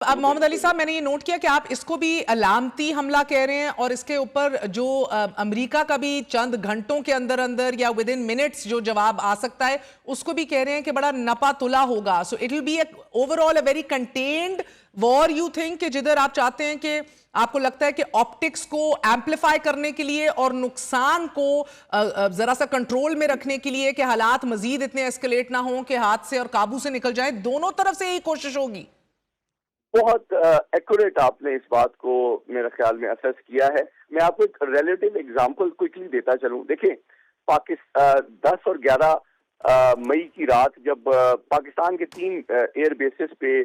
अब मोहम्मद अली साहब, मैंने ये नोट किया कि आप इसको भी अलामती हमला कह रहे हैं और इसके ऊपर जो अमेरिका का भी चंद घंटों के अंदर अंदर या विद इन मिनट्स जो जवाब आ सकता है उसको भी कह रहे हैं कि बड़ा नपा तुला होगा। So it will be overall a very contained war, you think, कि जिधर आप चाहते हैं कि आपको लगता है कि ऑप्टिक्स को एम्पलीफाई करने के लिए और नुकसान को जरा सा कंट्रोल में रखने के लिए कि हालात मजीद इतने एस्केलेट ना हो कि हाथ से और काबू से निकल जाए, दोनों तरफ से यही कोशिश होगी? बहुत एक्यूरेट आपने इस बात को मेरे ख्याल में असेस किया है। मैं आपको एक रिलेटिव एग्जांपल क्विकली देता चलूं। देखिए, पाकिस्तान 10 और 11 मई की रात जब पाकिस्तान के 3 एयर बेसिस पे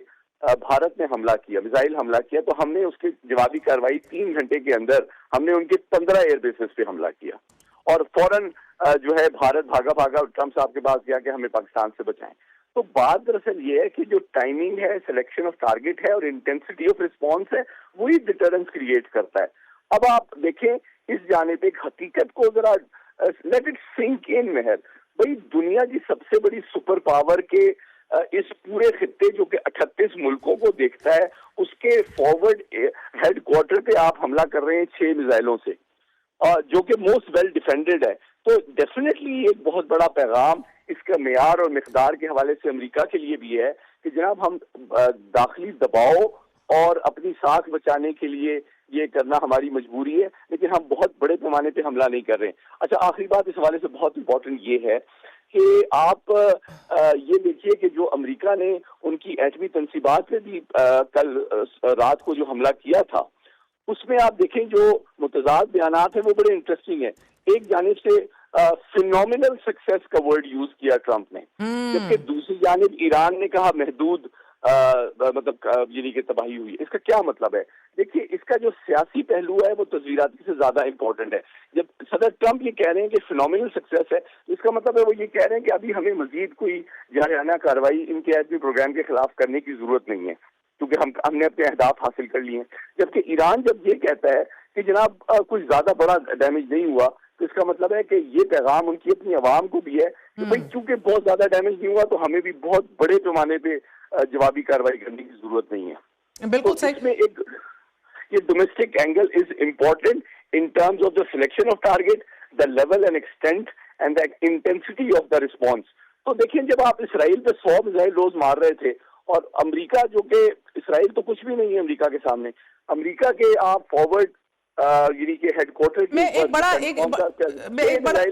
भारत ने हमला किया, मिसाइल हमला किया, तो हमने उसकी जवाबी कार्रवाई 3 घंटे के अंदर हमने उनके 15 एयर बेसिस पे हमला किया और फौरन जो है भारत भागा भागा ट्रंप साहब के पास गया कि हमें पाकिस्तान से बचाएं। तो बात दरअसल ये है कि जो टाइमिंग है, सिलेक्शन ऑफ टारगेट है और इंटेंसिटी ऑफ रिस्पॉन्स है, वही डिटरेंस क्रिएट करता है। अब आप देखें इस जानिब एक हकीकत को जरा लेट इट सिंक इन मेहर, भाई दुनिया की सबसे बड़ी सुपर पावर के इस पूरे खित्ते जो कि 38 मुल्कों को देखता है, उसके फॉरवर्ड हेडक्वार्टर पे आप हमला कर रहे हैं 6 मिसाइलों से, जो कि मोस्ट वेल डिफेंडेड है। तो डेफिनेटली एक बहुत बड़ा पैगाम इसका मेयार और मिकदार के हवाले से अमेरिका के लिए भी है कि जनाब हम दाखिली दबाव और अपनी साख बचाने के लिए ये करना हमारी मजबूरी है, लेकिन हम बहुत बड़े पैमाने पे हमला नहीं कर रहे। अच्छा, आखिरी बात इस हवाले से बहुत इंपॉर्टेंट ये है कि आप ये देखिए कि जो अमेरिका ने उनकी एटमी तनसीबात पे भी कल रात को जो हमला किया था, उसमें आप देखें जो मुतजाद बयानात है वो बड़े इंटरेस्टिंग है। एक जानिब से फिनोमिनल सक्सेस का वर्ड यूज किया ट्रंप ने, जबकि दूसरी जानिब ईरान ने कहा महदूद मतलब यानी कि तबाही हुई। इसका क्या मतलब है? देखिए, इसका जो सियासी पहलू है वो तस्वीराती से ज्यादा इंपॉर्टेंट है। जब सदर ट्रंप ये कह रहे हैं कि फिनोमिनल सक्सेस है, तो इसका मतलब है वो ये कह रहे हैं कि अभी हमें मजीद कोई जारहाना कार्रवाई इनके एटमी प्रोग्राम के खिलाफ करने की जरूरत नहीं है, क्योंकि हमने अपने अहदाफ हासिल कर लिए हैं। जबकि ईरान जब ये कहता है कि जनाब कुछ ज्यादा बड़ा डैमेज नहीं हुआ, तो इसका मतलब है कि ये पैगाम उनकी अपनी आवाम को भी है कि भाई चूंकि बहुत ज्यादा डैमेज नहीं हुआ तो हमें भी बहुत बड़े पैमाने पे जवाबी कार्रवाई करने की जरूरत नहीं है। बिल्कुल तो सही। इसमें एक ये domestic angle is important in terms of the selection of target, the level and extent and the intensity of the response. तो देखिए, जब आप इसराइल पे 100 मिसाइल रोज मार रहे थे और अमेरिका जो कि इसराइल तो कुछ भी नहीं है अमेरिका के सामने, अमेरिका के आप फॉरवर्ड यानी कि हेडक्वार्टर में एक बड़ा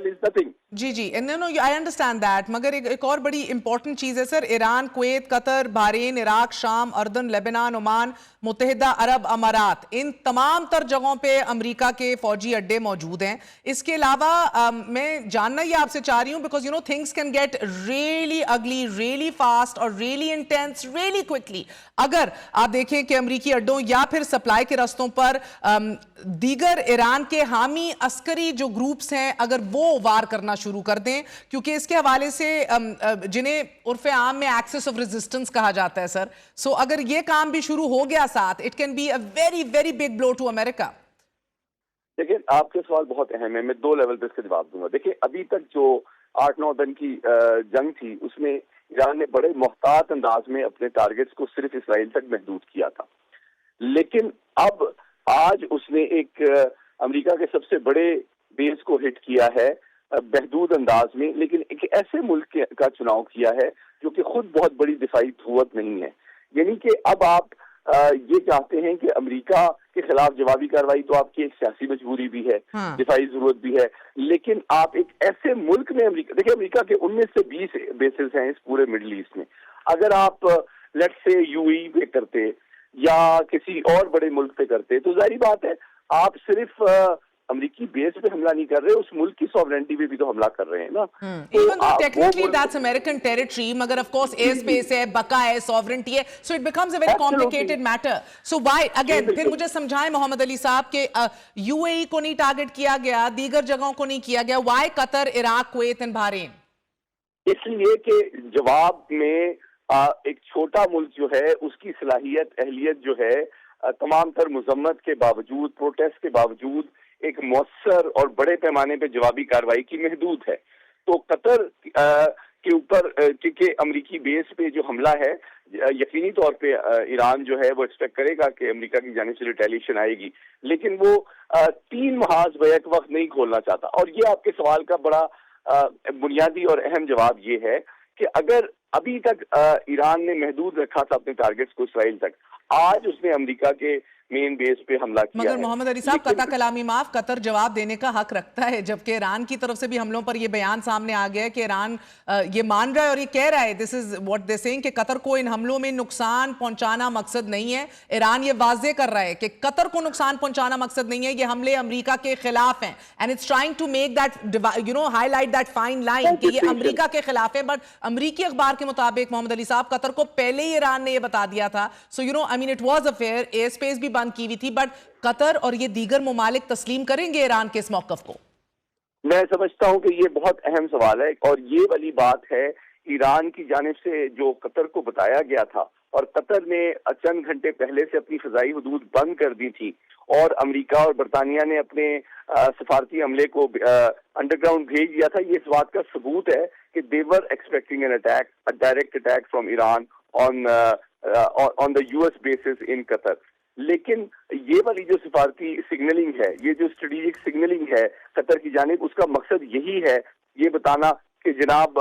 जी जी, नो आई अंडरस्टैंड दैट, मगर एक और बड़ी इंपॉर्टेंट चीज है sir, Iran, Kuwait, Qatar, Bahrain, Iraq, शाम, अर्दन, लेबनान, ओमान, मुत्तहिदा अरब अमारात, इन तमाम तर जगहों पे अमेरिका के फौजी अड्डे मौजूद हैं। इसके अलावा मैं जानना ये आपसे चाह रही हूँ, because you know things can get really अगली, रियली फास्ट और रियली इंटेंस रियली क्विकली। अगर आप देखें कि अमेरिकी अड्डों या फिर सप्लाई के रस्तों पर दीगर ईरान के हामी अस्करी जो ग्रुप्स हैं, अगर वो वार करना शुरू कर दें, क्योंकि इसके हवाले से जिन्हें उर्फे आम में एक्सेस ऑफ रेजिस्टेंस कहा जाता है सर, सो अगर ये काम भी शुरू हो गया साथ, it can be a very very big blow to America. देखिए, आपके सवाल बहुत अहम है, मैं 2 लेवल पे इसका जवाब दूंगा। देखिए, अभी तक जो 8-9 दिन की जंग थी उसमें ईरान ने बड़े मोहतात अंदाज में अपने टारगेट्स को सिर्फ इसराइल तक महदूद किया था, लेकिन अब आज उसने एक अमेरिका के सबसे बड़े बेस को हिट किया है महदूद अंदाज में, लेकिन एक ऐसे मुल्क का चुनाव किया है जो कि खुद बहुत बड़ी दिफाई कुव्वत नहीं है। यानी कि अब आप ये चाहते हैं कि अमेरिका के खिलाफ जवाबी कार्रवाई तो आपकी एक सियासी मजबूरी भी है, दिफाई जरूरत भी है, लेकिन आप एक ऐसे मुल्क में देखिए अमेरिका के 19 से 20 बेसिस हैं इस पूरे मिडिल ईस्ट में। अगर आप लेट्स से यूएई पे करते या किसी और बड़े मुल्क पे करते, तो जाहिर बात है आप सिर्फ अमेरिकी बेस पे हमला नहीं कर रहे, उस मुल्क की सॉवरेनिटी पे भी तो हमला कर रहे हैं ना। Even though technically that's American territory, मगर ऑफ कोर्स एयर स्पेस है, बका है, सॉवरेनिटी है, so it becomes a very complicated matter. So why again, फिर मुझे समझाएं मोहम्मद अली साहब के यूएई को नहीं टारगेट किया गया, दीगर जगहों को नहीं किया गया, why Qatar, Iraq, Kuwait and Bahrain? इसलिए कि जवाब में एक छोटा मुल्क जो है उसकी सलाहियत, अहलियत जो है तमाम तर मजम्मत के बावजूद, प्रोटेस्ट के बावजूद एक मौसर और बड़े पैमाने पे जवाबी कार्रवाई की महदूद है। तो कतर के ऊपर के अमेरिकी बेस पे जो हमला है, यकीनी तौर पे ईरान जो है वो एक्सपेक्ट करेगा कि अमेरिका की जानिब से रिटेलिएशन आएगी, लेकिन वो 3 महाज बैक वक्त नहीं खोलना चाहता। और ये आपके सवाल का बड़ा बुनियादी और अहम जवाब ये है कि अगर अभी तक ईरान ने महदूद रखा था अपने टारगेट्स को इसराइल तक, आज उसने अमेरिका के मेन बेस पे हमला किया मगर है। मोहम्मद अली साहब, कता कलामी माफ, कतर जवाब देने का हक रखता है, जबकि ईरान की तरफ से भी हमलों पर यह बयान सामने आ गया है कि ईरान ये मान रहा है और ये कह रहा है, this is what they saying, कि कतर को इन हमलों में नुकसान पहुंचाना मकसद नहीं है। ईरान ये वाजे कर रहा है कि कतर को नुकसान पहुंचाना मकसद नहीं है, ये हमले अमेरिका के खिलाफ हैं, and it's trying to make that highlight that fine line कि ये अमेरिका के खिलाफ है। बट अमेरिकी अखबार के मुताबिक मोहम्मद अली साहब, कतर को पहले ही ईरान ने यह बता दिया था। So I mean it was affair, air space भी बंद की हुई थी, बट कतर और ये दीगर मुमालिक तस्लीम करेंगे ईरान के इस मौकफ को? मैं समझता हूं कि ये बहुत अहम सवाल है, और ये वाली बात है ईरान की जानिब से जो कतर को बताया गया था, और कतर ने चंद घंटे पहले से अपनी फजाई हदूद बंद कर दी थी, और अमेरिका और बरतानिया ने अपने सफारती अमले को अंडरग्राउंड भेज दिया था। ये इस बात का सबूत है कि they were expecting an attack, a direct attack from Iran on the US bases in Qatar. लेकिन ये वाली जो सिफारती सिग्नलिंग है, ये जो स्ट्रेटेजिक सिग्नलिंग है कतर की जानिब, उसका मकसद यही है ये बताना कि जनाब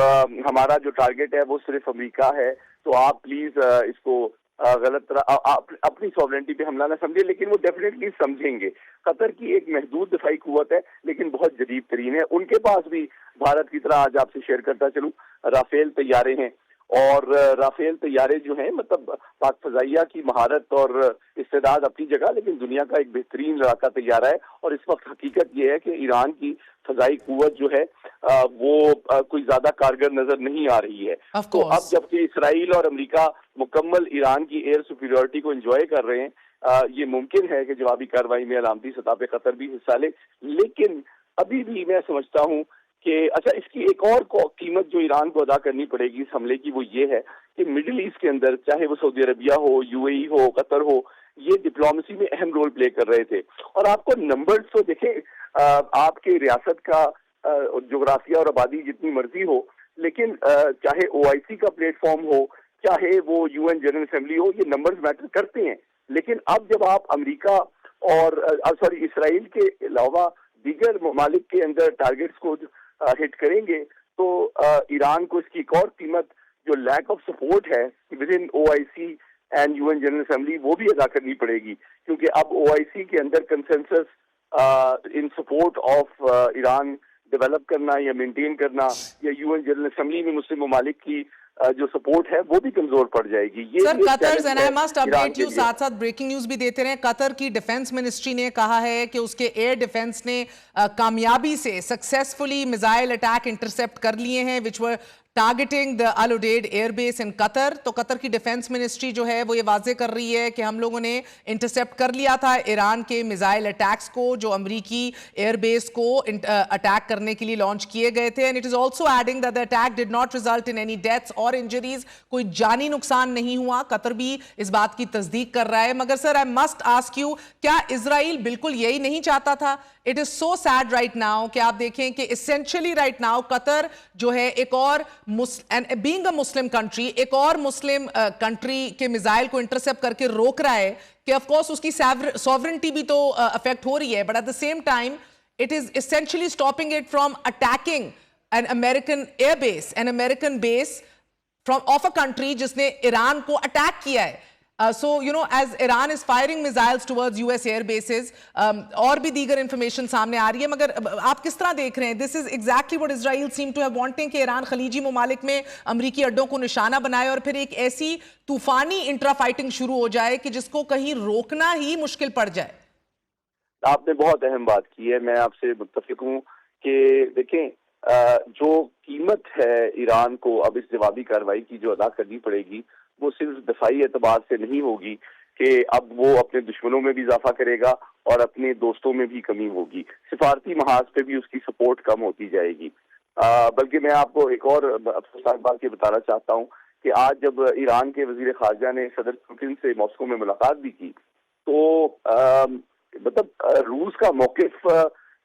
हमारा जो टारगेट है वो सिर्फ अमेरिका है, तो आप प्लीज इसको गलत तरह अपनी सॉवरेंटी पे हमला ना समझे। लेकिन वो डेफिनेटली समझेंगे। कतर की एक महदूद दिफाई कुव्वत है, लेकिन बहुत जदीद तरीन है। उनके पास भी भारत की तरह, आज आपसे शेयर करता चलूं, राफेल तैयारे हैं, और राफेल तैयारे जो हैं, मतलब पाक फजाइया की महारत और इस्तेदाद अपनी जगह, लेकिन दुनिया का एक बेहतरीन लड़ाका तैयारा है। और इस वक्त हकीकत यह है कि ईरान की फजाई कुव्वत जो है वो कोई ज्यादा कारगर नजर नहीं आ रही है। तो अब जबकि इसराइल और अमेरिका मुकम्मल ईरान की एयर सुपीरियरिटी को एंजॉय कर रहे हैं, ये मुमकिन है कि जवाबी कार्रवाई में अलामती सतह पे कतर भी हिस्सा ले। लेकिन अभी भी मैं समझता हूँ कि अच्छा, इसकी एक और कीमत जो ईरान को अदा करनी पड़ेगी इस हमले की, वो ये है कि मिडिल ईस्ट के अंदर, चाहे वो सऊदी अरबिया हो, यूएई हो, कतर हो, ये डिप्लोमेसी में अहम रोल प्ले कर रहे थे। और आपको नंबर्स तो देखें, आपके रियासत का जोग्राफिया और आबादी जितनी मर्जी हो, लेकिन चाहे ओआईसी का प्लेटफॉर्म हो, चाहे वो यूएन जनरल असेंबली हो, ये नंबर्स मैटर करते हैं। लेकिन अब जब आप अमेरिका और इसराइल के अलावा दीगर ममालिक के अंदर टारगेट्स को हिट करेंगे, तो ईरान को इसकी एक और कीमत, जो लैक ऑफ सपोर्ट है with in OIC and UN general assembly, वो भी अदा करनी पड़ेगी। क्योंकि अब ओआईसी के अंदर consensus in support of Iran develop करना या मेंटेन करना, या यूएन जनरल असेंबली में मुस्लिम ममालिक की जो सपोर्ट है वो भी कमजोर पड़ जाएगी। ये sir, Qatar, and I must update you, साथ साथ ब्रेकिंग न्यूज भी देते रहे, कतर की डिफेंस मिनिस्ट्री ने कहा है कि उसके एयर डिफेंस ने कामयाबी से सक्सेसफुली मिसाइल अटैक इंटरसेप्ट कर लिए हैं, which were targeting the Al Udeid airbase in Qatar. तो कतर की डिफेंस मिनिस्ट्री जो है वो ये वाजे कर रही है कि हम लोगों ने इंटरसेप्ट कर लिया था ईरान के मिसाइल अटैक्स को, जो अमरीकी एयरबेस को अटैक करने के लिए लॉन्च किए गए थे। And it is also adding that the attack did not result in any deaths और इंजरीज, कोई जानी नुकसान नहीं हुआ। कतर भी इस बात की तस्दीक कर रहा है। मगर sir, I must ask you, क्या इजराइल बिल्कुल यही नहीं चाहता था? It is so sad right now कि आप देखें कि इसेंशियली राइट नाउ कतर जो है एक और बीइंग अ मुस्लिम कंट्री, एक और मुस्लिम कंट्री के मिसाइल को इंटरसेप्ट करके रोक रहा है कि ऑफ कोर्स उसकी सॉवरेंटी भी तो अफेक्ट हो रही है, but at the same time it is essentially stopping it from attacking an American airbase, an American base from of a country जिसने ईरान को अटैक किया है। So, as Iran is firing missiles towards US air bases, और भी दीगर information सामने आ रही है, मगर आप किस तरह देख रहे हैं? This is exactly what Israel seem to have wanting कि ईरान खलीजी ममालिक में अमरीकी अड्डों को निशाना बनाए और फिर एक ऐसी तूफानी इंट्रा फाइटिंग शुरू हो जाए कि जिसको कहीं रोकना ही मुश्किल पड़ जाए। आपने बहुत अहम बात की है, मैं आपसे मुत्तफिक हूँ कि देखें, जो कीमत है ईरान को अब इस जवाबी कार्रवाई की जो अदा करनी पड़ेगी, वो सिर्फ दफाई एतबार से नहीं होगी कि अब वो अपने दुश्मनों में भी इजाफा करेगा और अपने दोस्तों में भी कमी होगी, सिफारती महाज पे भी उसकी सपोर्ट कम होती जाएगी। बल्कि मैं आपको एक और अफसोसनाक बात ये बताना चाहता हूँ कि आज जब ईरान के वजीर खारजा ने सदर पुतिन से मॉस्को में मुलाकात भी की, तो मतलब रूस का मौकिफ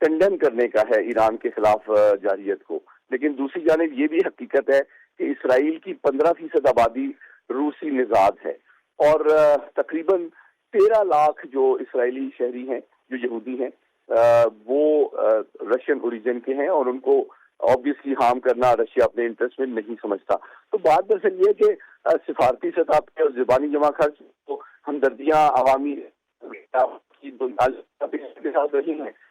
कंडेम करने का है ईरान के खिलाफ जारियत को। लेकिन दूसरी जानिब ये भी हकीकत है कि इसराइल की 15% आबादी रूसी निजाद है और तकरीबन 13 लाख जो इसराइली शहरी हैं, जो यहूदी हैं, वो रशियन ओरिजिन के हैं और उनको ऑब्वियसली हार्म करना रशिया अपने इंटरेस्ट में नहीं समझता। तो बात दरअसल ये है कि सिफारती सतह पे और ज़बानी जमा खर्च तो हमदर्दियाँ अवामी के साथ रही हैं,